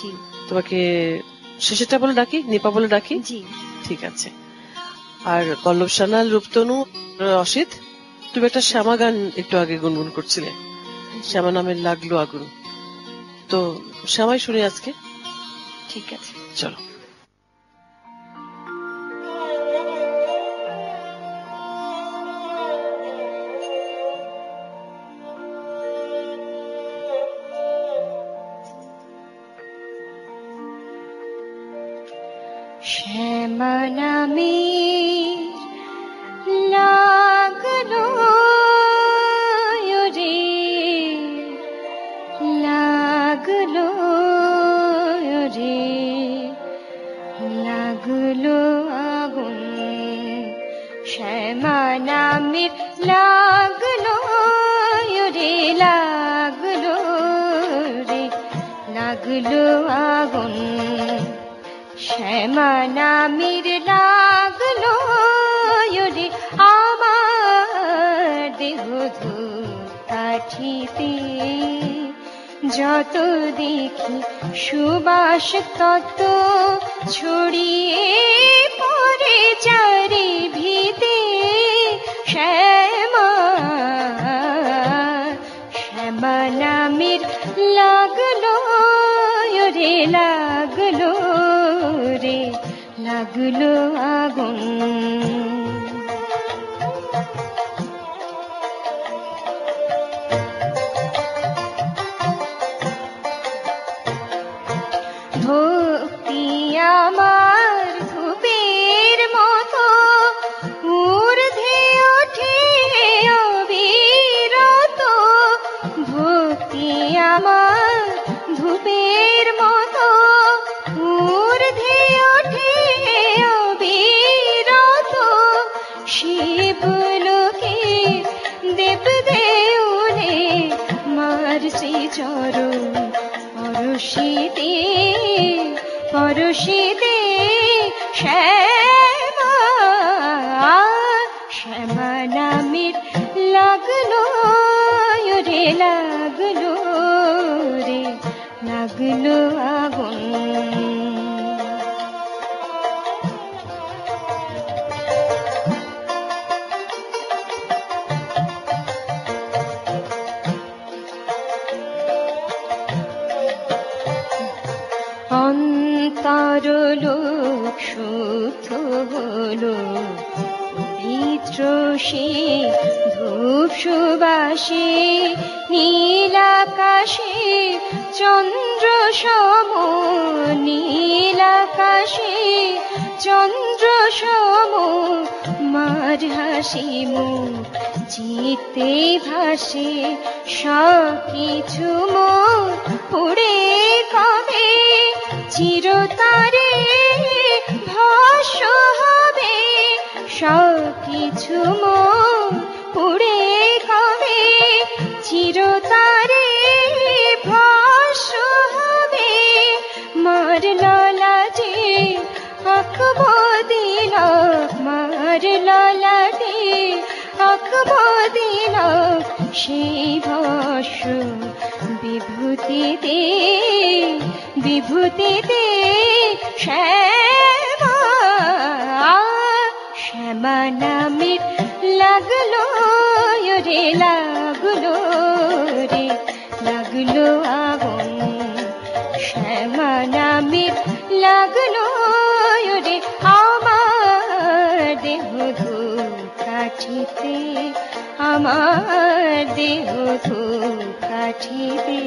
জি। তোমাকে শেষেরটা বলে ডাকি, নিপা বলে ডাকি? জি ঠিক আছে। আর পল্লব সান্যাল, রূপতনু, অসিত, তুমি একটা শ্যামা গান একটু আগে গুনগুন করছিলে, শ্যামা নামের লাগলো আগুন। তো শ্যামাই শুনি আজকে। ঠিক আছে, চলো। শ্যামা নামে লাগলো রে, লাগলো রে, লাগলো আগুন। শ্যামা নামের লাগলো রে, লাগলো রে, লাগলো আগুন। শ্যামা নামের লাগলো রে আমার দেহ ধূপকাঠিতে, যত দেখি সুবাস তত ছড়িয়ে পড়ে চারি ভিতে। শ্যামা, শ্যামা নামের লাগলো রে, লাগলো রে, লাগলো আগুন। ভক্তি আমার ধূপের মতো ঊর্ধ্বে ওঠে অবিরত। ভক্তি আমার ধূপের মতো ঊর্ধ্বে ওঠে অবিরত। শিবলোকে দেবদেউলে মার শ্রী চরণ পরশিতে, পরশিতে। শ্যামা, শ্যামা নামের লাগলো রে, লাগলো রে, লাগলো আগুন। অন্তরলোক শুদ্ধ হলো পবিত্র সে ধূপ সুবাসে। নীলাকাশে চন্দ্র সম, নীলাকাশে চন্দ্র সম মার হাসি মুখ চিত্তে ভাসে। সবকিছু মোর পুড়ে কবে চিরতরে ভস্ম হবে। সবকিছু মোর পুড়ে কবে চিরতরে ভস্ম হবে। মার ললাটে আঁকব তিলক, মার ললাটে আঁকব তিলক, সেই ভস্ম বিভূতিতে, বিভূতিতে। শ্যামা, শ্যামা নামের লাগলো রে, লাগলো রে, লাগলো আগুন। শ্যামা নামের লাগলো রে আমার দেহ ধূপকাঠিতে, আমার দেহ ধূপকাঠিতে।